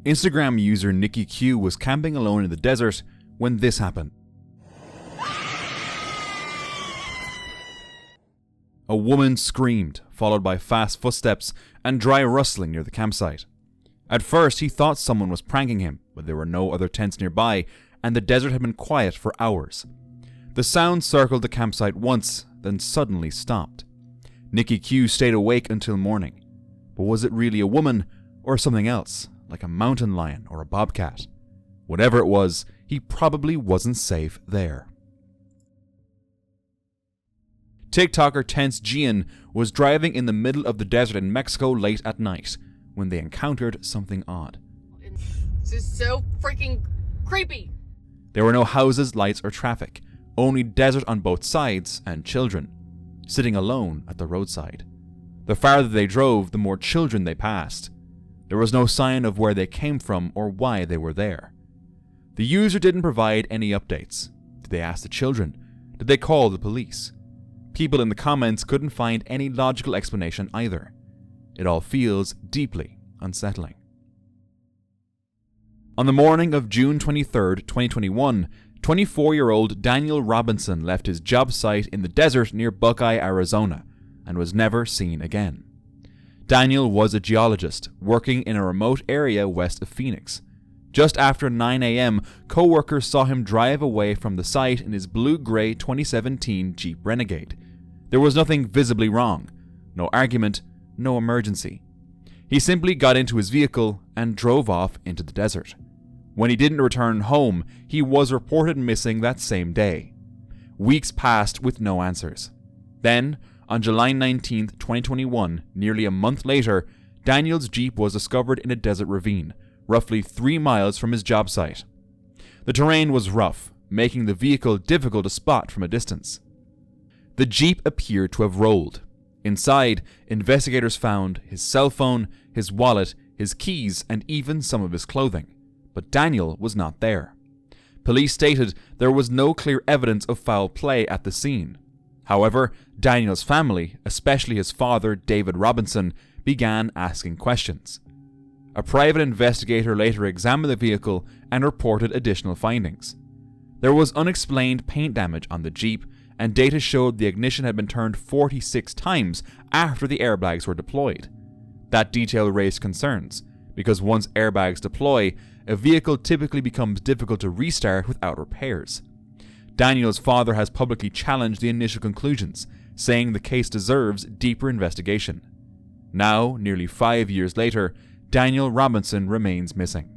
Instagram user Nikki Q was camping alone in the desert when this happened. A woman screamed, followed by fast footsteps and dry rustling near the campsite. At first, he thought someone was pranking him, but there were no other tents nearby, and the desert had been quiet for hours. The sound circled the campsite once, then suddenly stopped. Nikki Q stayed awake until morning. But was it really a woman, or something else, like a mountain lion or a bobcat? Whatever it was, he probably wasn't safe there. TikToker Tense Gian was driving in the middle of the desert in Mexico late at night when they encountered something odd. It's just so freaking creepy. There were no houses, lights, or traffic, only desert on both sides and children, sitting alone at the roadside. The farther they drove, the more children they passed. There was no sign of where they came from or why they were there. The user didn't provide any updates. Did they ask the children? Did they call the police? People in the comments couldn't find any logical explanation either. It all feels deeply unsettling. On the morning of June 23, 2021, 24-year-old Daniel Robinson left his job site in the desert near Buckeye, Arizona, and was never seen again. Daniel was a geologist working in a remote area west of Phoenix. Just after 9 a.m., co-workers saw him drive away from the site in his blue-gray 2017 Jeep Renegade. There was nothing visibly wrong. No argument, no emergency. He simply got into his vehicle and drove off into the desert. When he didn't return home, he was reported missing that same day. Weeks passed with no answers. Then, on July 19, 2021, nearly a month later, Daniel's Jeep was discovered in a desert ravine, roughly 3 miles from his job site. The terrain was rough, making the vehicle difficult to spot from a distance. The Jeep appeared to have rolled. Inside, investigators found his cell phone, his wallet, his keys, and even some of his clothing. But Daniel was not there. Police stated there was no clear evidence of foul play at the scene. However, Daniel's family, especially his father, David Robinson, began asking questions. A private investigator later examined the vehicle and reported additional findings. There was unexplained paint damage on the Jeep, and data showed the ignition had been turned 46 times after the airbags were deployed. That detail raised concerns, because once airbags deploy, a vehicle typically becomes difficult to restart without repairs. Daniel's father has publicly challenged the initial conclusions, saying the case deserves deeper investigation. Now, nearly 5 years later, Daniel Robinson remains missing.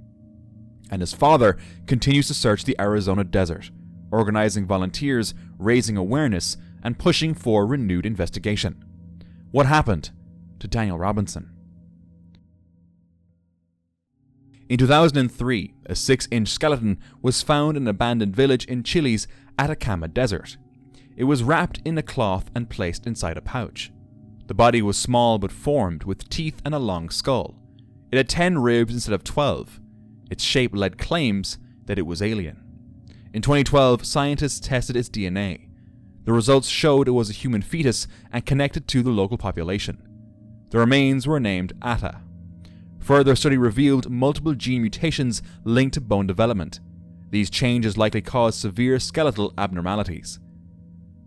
And his father continues to search the Arizona desert, organizing volunteers, raising awareness, and pushing for renewed investigation. What happened to Daniel Robinson? In 2003, a 6-inch skeleton was found in an abandoned village in Chile's Atacama Desert. It was wrapped in a cloth and placed inside a pouch. The body was small but formed, with teeth and a long skull. It had 10 ribs instead of 12. Its shape led claims that it was alien. In 2012, scientists tested its DNA. The results showed it was a human fetus and connected to the local population. The remains were named Atta. Further study revealed multiple gene mutations linked to bone development. These changes likely caused severe skeletal abnormalities.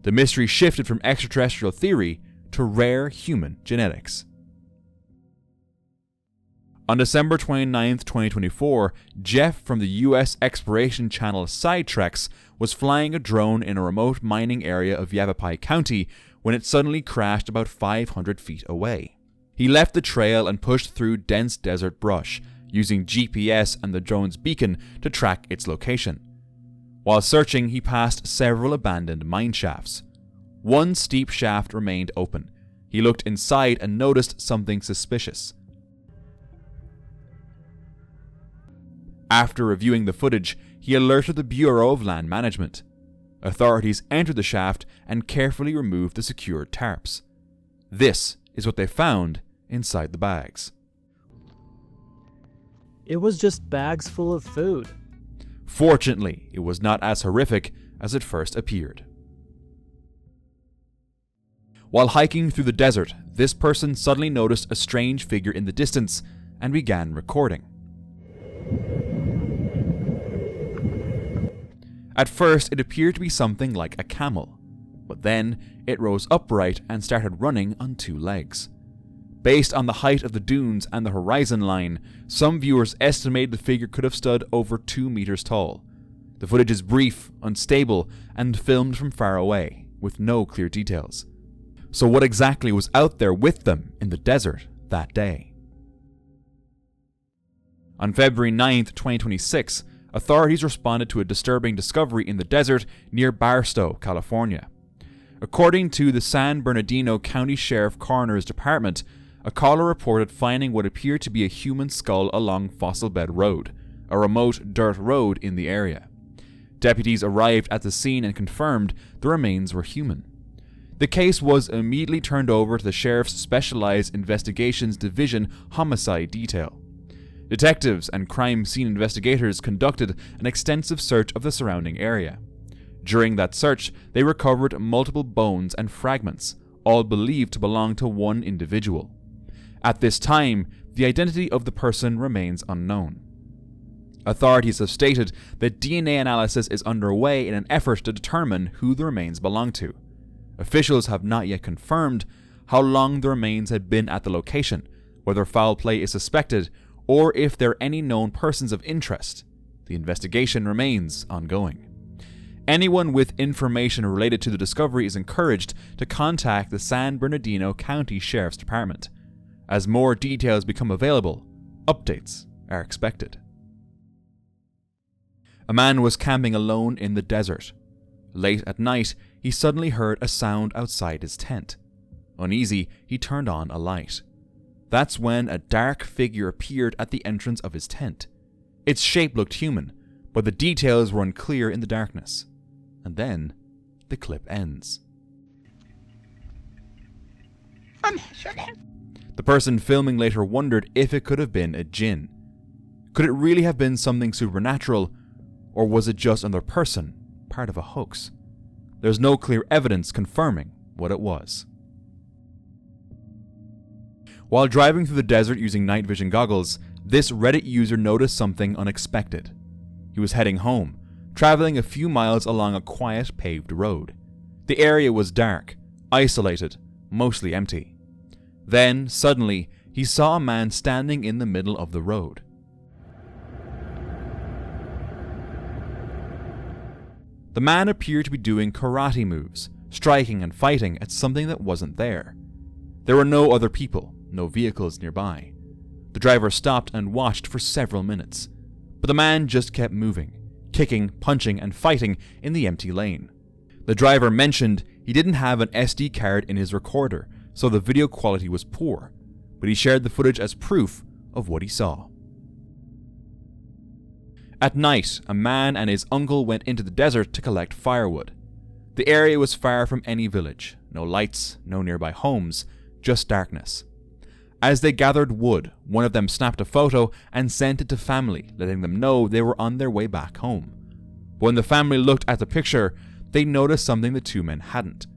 The mystery shifted from extraterrestrial theory to rare human genetics. On December 29, 2024, Jeff from the US exploration channel Sidetreks was flying a drone in a remote mining area of Yavapai County when it suddenly crashed about 500 feet away. He left the trail and pushed through dense desert brush, using GPS and the drone's beacon to track its location. While searching, he passed several abandoned mine shafts. One steep shaft remained open. He looked inside and noticed something suspicious. After reviewing the footage, he alerted the Bureau of Land Management. Authorities entered the shaft and carefully removed the secured tarps. This is what they found inside the bags. It was just bags full of food. Fortunately, it was not as horrific as it first appeared. While hiking through the desert, this person suddenly noticed a strange figure in the distance and began recording. At first, it appeared to be something like a camel, but then it rose upright and started running on two legs. Based on the height of the dunes and the horizon line, some viewers estimated the figure could have stood over 2 meters tall. The footage is brief, unstable, and filmed from far away, with no clear details. So what exactly was out there with them in the desert that day? On February 9th, 2026, authorities responded to a disturbing discovery in the desert near Barstow, California. According to the San Bernardino County Sheriff Coroner's Department, a caller reported finding what appeared to be a human skull along Fossil Bed Road, a remote dirt road in the area. Deputies arrived at the scene and confirmed the remains were human. The case was immediately turned over to the Sheriff's Specialized Investigations Division Homicide Detail. Detectives and crime scene investigators conducted an extensive search of the surrounding area. During that search, they recovered multiple bones and fragments, all believed to belong to one individual. At this time, the identity of the person remains unknown. Authorities have stated that DNA analysis is underway in an effort to determine who the remains belong to. Officials have not yet confirmed how long the remains had been at the location, whether foul play is suspected, or if there are any known persons of interest. The investigation remains ongoing. Anyone with information related to the discovery is encouraged to contact the San Bernardino County Sheriff's Department. As more details become available, updates are expected. A man was camping alone in the desert. Late at night, he suddenly heard a sound outside his tent. Uneasy, he turned on a light. That's when a dark figure appeared at the entrance of his tent. Its shape looked human, but the details were unclear in the darkness. And then, the clip ends. The person filming later wondered if it could have been a jinn. Could it really have been something supernatural, or was it just another person, part of a hoax? There's no clear evidence confirming what it was. While driving through the desert using night vision goggles, this Reddit user noticed something unexpected. He was heading home, traveling a few miles along a quiet paved road. The area was dark, isolated, mostly empty. Then, suddenly, he saw a man standing in the middle of the road. The man appeared to be doing karate moves, striking and fighting at something that wasn't there. There were no other people, no vehicles nearby. The driver stopped and watched for several minutes, but the man just kept moving, kicking, punching, and fighting in the empty lane. The driver mentioned he didn't have an SD card in his recorder, so the video quality was poor, but he shared the footage as proof of what he saw. At night, a man and his uncle went into the desert to collect firewood. The area was far from any village, no lights, no nearby homes, just darkness. As they gathered wood, one of them snapped a photo and sent it to family, letting them know they were on their way back home. But when the family looked at the picture, they noticed something the two men hadn't.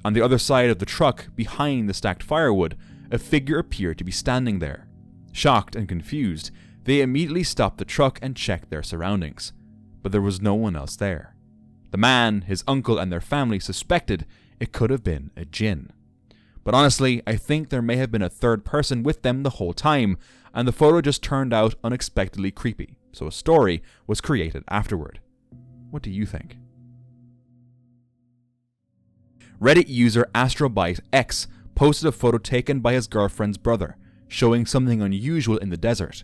On the other side of the truck, behind the stacked firewood, a figure appeared to be standing there. Shocked and confused, they immediately stopped the truck and checked their surroundings, but there was no one else there. The man, his uncle, and their family suspected it could have been a jinn. But honestly, I think there may have been a third person with them the whole time, and the photo just turned out unexpectedly creepy, so a story was created afterward. What do you think? Reddit user AstroByteX posted a photo taken by his girlfriend's brother, showing something unusual in the desert.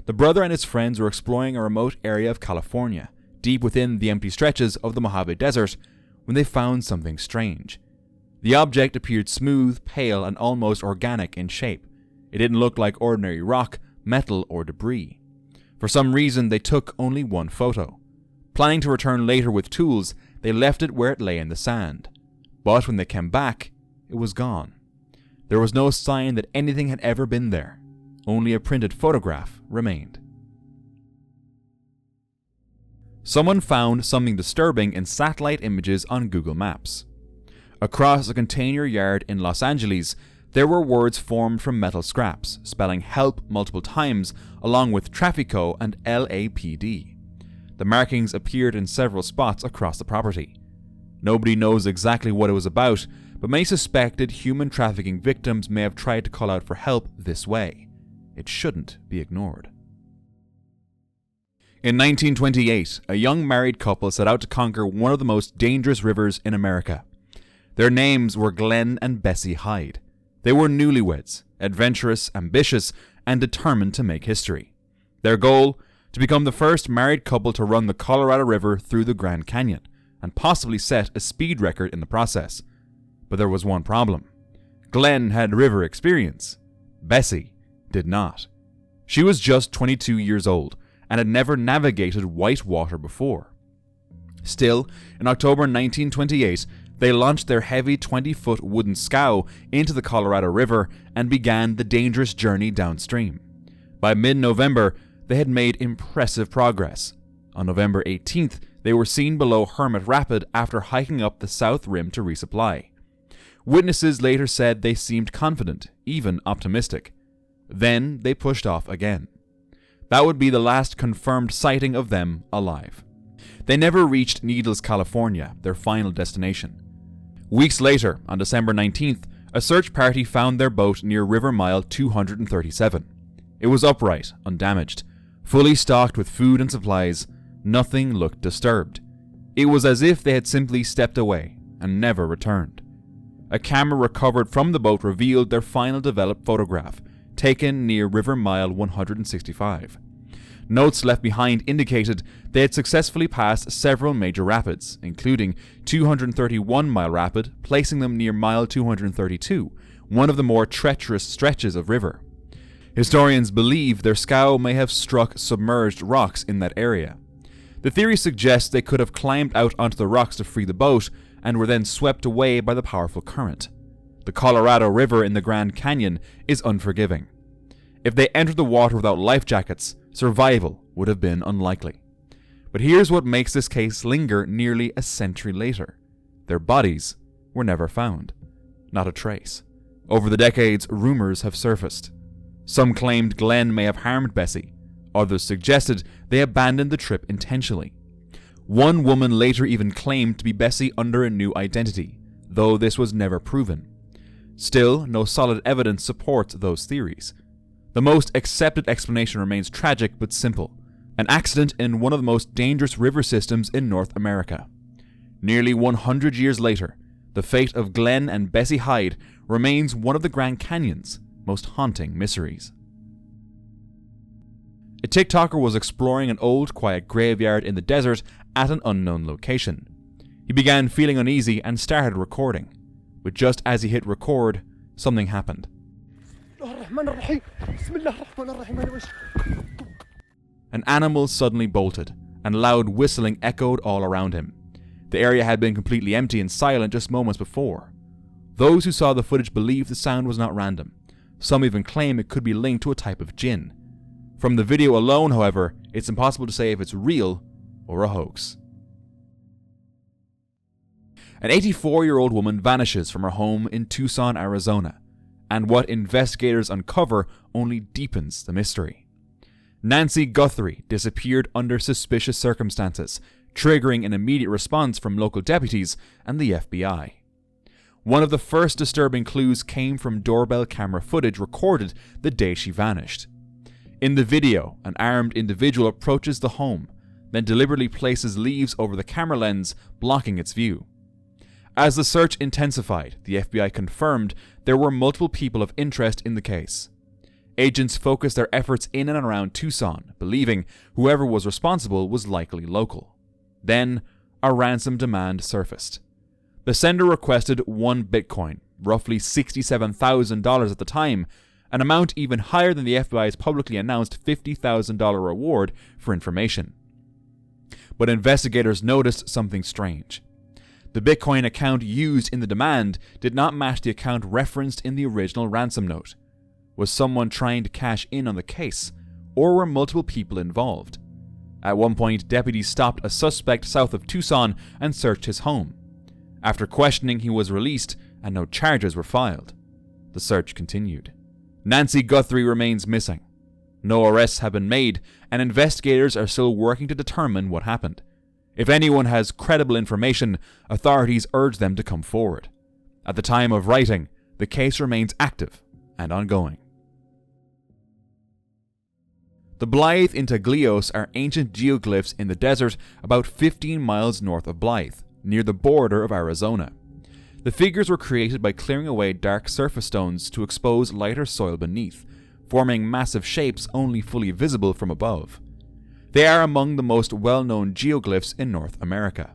The brother and his friends were exploring a remote area of California, deep within the empty stretches of the Mojave Desert, when they found something strange. The object appeared smooth, pale, and almost organic in shape. It didn't look like ordinary rock, metal, or debris. For some reason, they took only one photo. Planning to return later with tools, they left it where it lay in the sand. But when they came back, it was gone. There was no sign that anything had ever been there. Only a printed photograph remained. Someone found something disturbing in satellite images on Google Maps. Across a container yard in Los Angeles, there were words formed from metal scraps, spelling help multiple times, along with Trafico and LAPD. The markings appeared in several spots across the property. Nobody knows exactly what it was about, but many suspected human trafficking victims may have tried to call out for help this way. It shouldn't be ignored. In 1928, a young married couple set out to conquer one of the most dangerous rivers in America. Their names were Glenn and Bessie Hyde. They were newlyweds, adventurous, ambitious, and determined to make history. Their goal? To become the first married couple to run the Colorado River through the Grand Canyon, and possibly set a speed record in the process. But there was one problem. Glenn had river experience. Bessie did not. She was just 22 years old and had never navigated white water before. Still, in October 1928, they launched their heavy 20-foot wooden scow into the Colorado River and began the dangerous journey downstream. By mid-November, they had made impressive progress. On November 18th, they were seen below Hermit Rapid after hiking up the south rim to resupply. Witnesses later said they seemed confident, even optimistic. Then they pushed off again. That would be the last confirmed sighting of them alive. They never reached Needles, California, their final destination. Weeks later, on December 19th, a search party found their boat near River Mile 237. It was upright, undamaged, fully stocked with food and supplies. Nothing looked disturbed. It was as if they had simply stepped away and never returned. A camera recovered from the boat revealed their final developed photograph, taken near River Mile 165. Notes left behind indicated they had successfully passed several major rapids, including 231 Mile Rapid, placing them near Mile 232, one of the more treacherous stretches of river. Historians believe their scow may have struck submerged rocks in that area. The theory suggests they could have climbed out onto the rocks to free the boat and were then swept away by the powerful current. The Colorado River in the Grand Canyon is unforgiving. If they entered the water without life jackets, survival would have been unlikely. But here's what makes this case linger nearly a century later. Their bodies were never found. Not a trace. Over the decades, rumors have surfaced. Some claimed Glenn may have harmed Bessie. Others suggested they abandoned the trip intentionally. One woman later even claimed to be Bessie under a new identity, though this was never proven. Still, no solid evidence supports those theories. The most accepted explanation remains tragic but simple: an accident in one of the most dangerous river systems in North America. Nearly 100 years later, the fate of Glenn and Bessie Hyde remains one of the Grand Canyon's most haunting mysteries. A TikToker was exploring an old, quiet graveyard in the desert at an unknown location. He began feeling uneasy and started recording. But just as he hit record, something happened. An animal suddenly bolted, and loud whistling echoed all around him. The area had been completely empty and silent just moments before. Those who saw the footage believe the sound was not random. Some even claim it could be linked to a type of jinn. From the video alone, however, it's impossible to say if it's real or a hoax. An 84-year-old woman vanishes from her home in Tucson, Arizona, and what investigators uncover only deepens the mystery. Nancy Guthrie disappeared under suspicious circumstances, triggering an immediate response from local deputies and the FBI. One of the first disturbing clues came from doorbell camera footage recorded the day she vanished. In the video, an armed individual approaches the home, then deliberately places leaves over the camera lens, blocking its view. As the search intensified, the FBI confirmed there were multiple people of interest in the case. Agents focused their efforts in and around Tucson, believing whoever was responsible was likely local. Then, a ransom demand surfaced. The sender requested 1 Bitcoin, roughly $67,000 at the time, an amount even higher than the FBI's publicly announced $50,000 reward for information. But investigators noticed something strange. The Bitcoin account used in the demand did not match the account referenced in the original ransom note. Was someone trying to cash in on the case, or were multiple people involved? At one point, deputies stopped a suspect south of Tucson and searched his home. After questioning, he was released and no charges were filed. The search continued. Nancy Guthrie remains missing. No arrests have been made, and investigators are still working to determine what happened. If anyone has credible information, authorities urge them to come forward. At the time of writing, the case remains active and ongoing. The Blythe intaglios are ancient geoglyphs in the desert about 15 miles north of Blythe, near the border of Arizona. The figures were created by clearing away dark surface stones to expose lighter soil beneath, forming massive shapes only fully visible from above. They are among the most well-known geoglyphs in North America.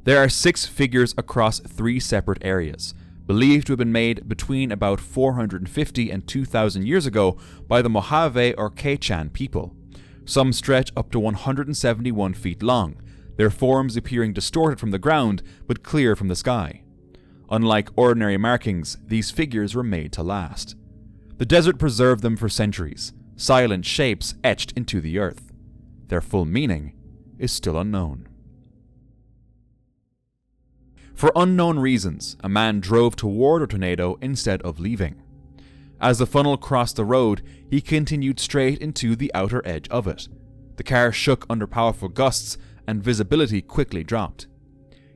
There are 6 figures across 3 separate areas, believed to have been made between about 450 and 2,000 years ago by the Mojave or Quechan people. Some stretch up to 171 feet long, their forms appearing distorted from the ground but clear from the sky. Unlike ordinary markings, these figures were made to last. The desert preserved them for centuries, silent shapes etched into the earth. Their full meaning is still unknown. For unknown reasons, a man drove toward a tornado instead of leaving. As the funnel crossed the road, he continued straight into the outer edge of it. The car shook under powerful gusts, and visibility quickly dropped.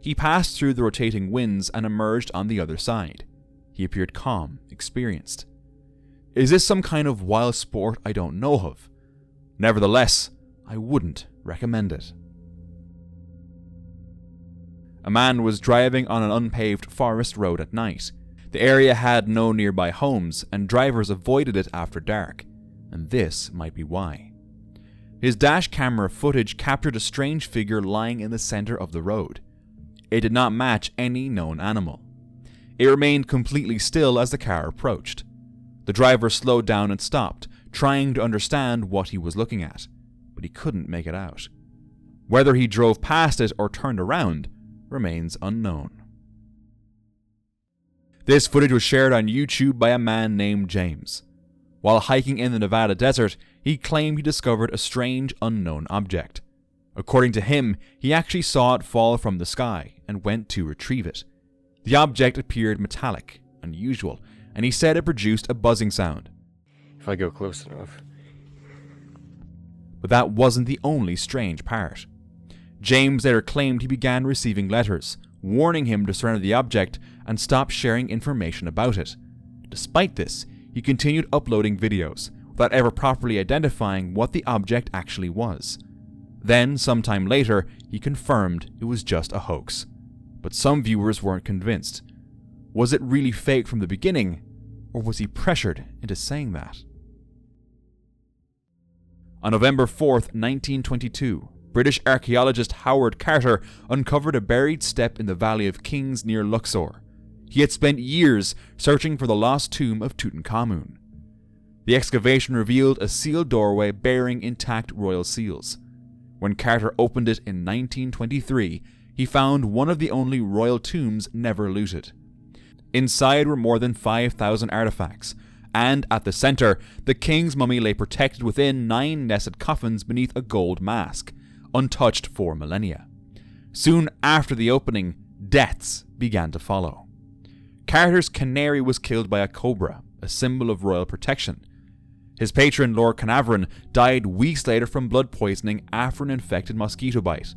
He passed through the rotating winds and emerged on the other side. He appeared calm, experienced. Is this some kind of wild sport I don't know of? Nevertheless, I wouldn't recommend it. A man was driving on an unpaved forest road at night. The area had no nearby homes, and drivers avoided it after dark, and this might be why. His dash camera footage captured a strange figure lying in the center of the road. It did not match any known animal. It remained completely still as the car approached. The driver slowed down and stopped, trying to understand what he was looking at, but he couldn't make it out. Whether he drove past it or turned around remains unknown. This footage was shared on YouTube by a man named James. While hiking in the Nevada desert, he claimed he discovered a strange unknown object. According to him, he actually saw it fall from the sky and went to retrieve it. The object appeared metallic, unusual, and he said it produced a buzzing sound. If I go close enough. But that wasn't the only strange part. James later claimed he began receiving letters, warning him to surrender the object and stop sharing information about it. Despite this, he continued uploading videos, without ever properly identifying what the object actually was. Then, sometime later, he confirmed it was just a hoax. But some viewers weren't convinced. Was it really fake from the beginning, or was he pressured into saying that? On November 4th, 1922, British archaeologist Howard Carter uncovered a buried step in the Valley of Kings near Luxor. He had spent years searching for the lost tomb of Tutankhamun. The excavation revealed a sealed doorway bearing intact royal seals. When Carter opened it in 1923, he found one of the only royal tombs never looted. Inside were more than 5,000 artifacts, and at the center, the king's mummy lay protected within 9 nested coffins beneath a gold mask, untouched for millennia. Soon after the opening, deaths began to follow. Carter's canary was killed by a cobra, a symbol of royal protection. His patron, Lord Carnarvon, died weeks later from blood poisoning after an infected mosquito bite.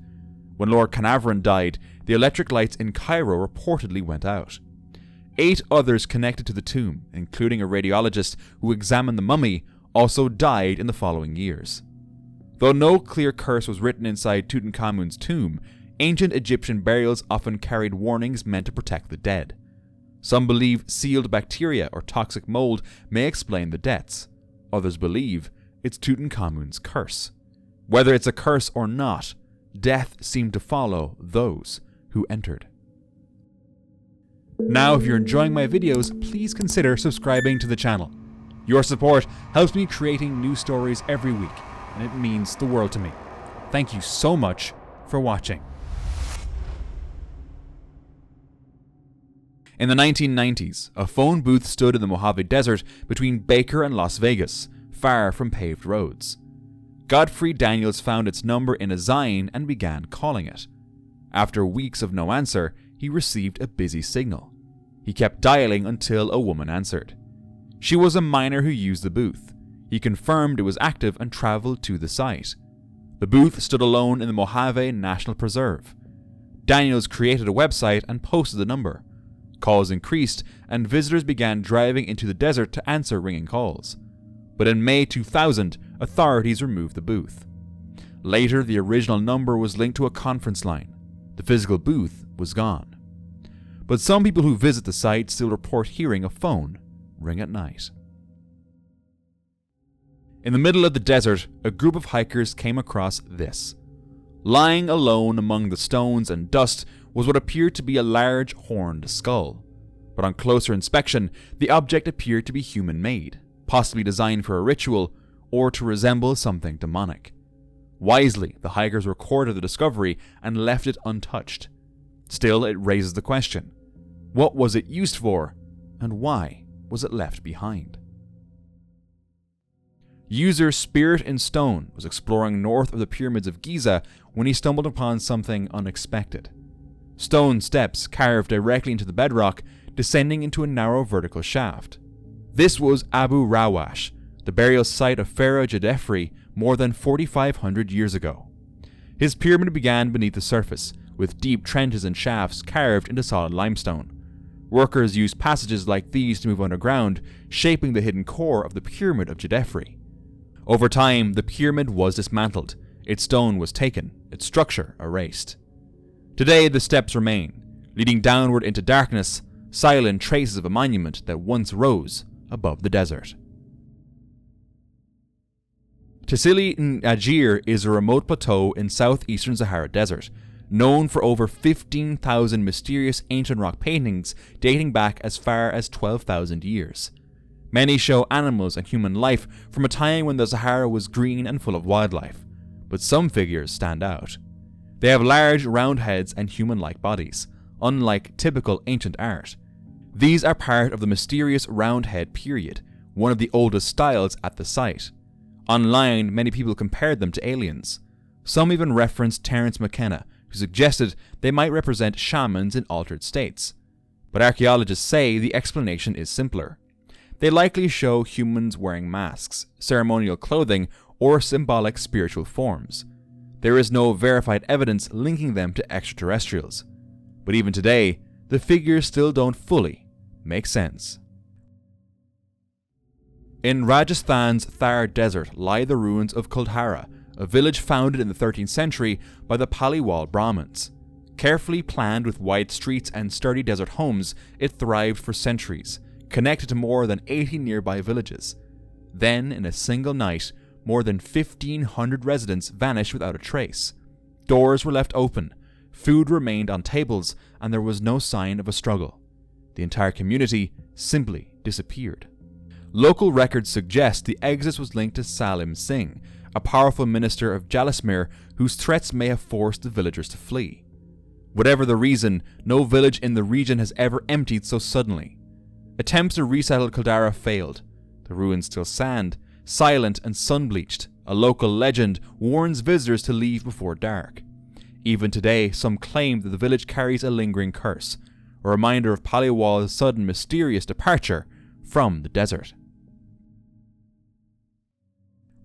When Lord Carnarvon died, the electric lights in Cairo reportedly went out. 8 others connected to the tomb, including a radiologist who examined the mummy, also died in the following years. Though no clear curse was written inside Tutankhamun's tomb, ancient Egyptian burials often carried warnings meant to protect the dead. Some believe sealed bacteria or toxic mold may explain the deaths. Others believe it's Tutankhamun's curse. Whether it's a curse or not, death seemed to follow those who entered. Now, if you're enjoying my videos, please consider subscribing to the channel. Your support helps me creating new stories every week, and it means the world to me. Thank you so much for watching. In the 1990s, a phone booth stood in the Mojave Desert between Baker and Las Vegas, far from paved roads. Godfrey Daniels found its number in a sign and began calling it. After weeks of no answer, he received a busy signal. He kept dialing until a woman answered. She was a miner who used the booth. He He confirmed it was active and travelled to the site. The booth stood alone in the Mojave National Preserve. Daniels created a website and posted the number. Calls increased, and visitors began driving into the desert to answer ringing calls. But in May 2000, authorities removed the booth. Later, the original number was linked to a conference line. The physical booth was gone. But some people who visit the site still report hearing a phone ring at night. In the middle of the desert, a group of hikers came across this. Lying alone among the stones and dust was what appeared to be a large horned skull. But on closer inspection, the object appeared to be human-made, possibly designed for a ritual or to resemble something demonic. Wisely, the hikers recorded the discovery and left it untouched. Still, it raises the question: what was it used for, and why was it left behind? User Spirit in Stone was exploring north of the pyramids of Giza when he stumbled upon something unexpected. Stone steps carved directly into the bedrock, descending into a narrow vertical shaft. This was Abu Rawash, the burial site of Pharaoh Jedefre more than 4,500 years ago. His pyramid began beneath the surface, with deep trenches and shafts carved into solid limestone. Workers used passages like these to move underground, shaping the hidden core of the pyramid of Jedefre. Over time, the pyramid was dismantled, its stone was taken, its structure erased. Today, the steps remain, leading downward into darkness, silent traces of a monument that once rose above the desert. Tassili n'Ajjer is a remote plateau in southeastern Sahara Desert, known for over 15,000 mysterious ancient rock paintings dating back as far as 12,000 years. Many show animals and human life from a time when the Sahara was green and full of wildlife, but some figures stand out. They have large, round heads and human-like bodies, unlike typical ancient art. These are part of the mysterious round head period, one of the oldest styles at the site. Online, many people compared them to aliens. Some even referenced Terence McKenna, who suggested they might represent shamans in altered states. But archaeologists say the explanation is simpler. They likely show humans wearing masks, ceremonial clothing, or symbolic spiritual forms. There is no verified evidence linking them to extraterrestrials. But even today, the figures still don't fully make sense. In Rajasthan's Thar Desert lie the ruins of Kuldhara, a village founded in the 13th century by the Paliwal Brahmins. Carefully planned with wide streets and sturdy desert homes, it thrived for centuries, connected to more than 80 nearby villages. Then, in a single night, more than 1,500 residents vanished without a trace. Doors were left open, food remained on tables, and there was no sign of a struggle. The entire community simply disappeared. Local records suggest the exodus was linked to Salim Singh, a powerful minister of Jaisalmer whose threats may have forced the villagers to flee. Whatever the reason, no village in the region has ever emptied so suddenly. Attempts to resettle Kuldhara failed. The ruins still stand, silent and sun-bleached. A local legend warns visitors to leave before dark. Even today, some claim that the village carries a lingering curse, a reminder of Paliwal's sudden mysterious departure from the desert.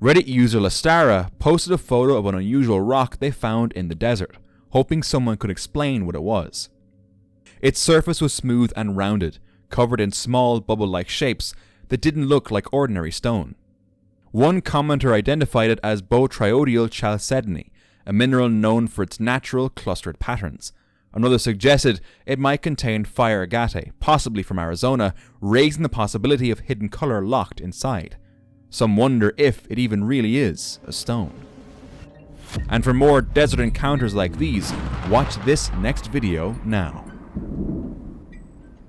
Reddit user Lastara posted a photo of an unusual rock they found in the desert, hoping someone could explain what it was. Its surface was smooth and rounded, covered in small bubble-like shapes that didn't look like ordinary stone. One commenter identified it as botryoidal chalcedony, a mineral known for its natural clustered patterns. Another suggested it might contain fire agate, possibly from Arizona, raising the possibility of hidden color locked inside. Some wonder if it even really is a stone. And for more desert encounters like these, watch this next video now.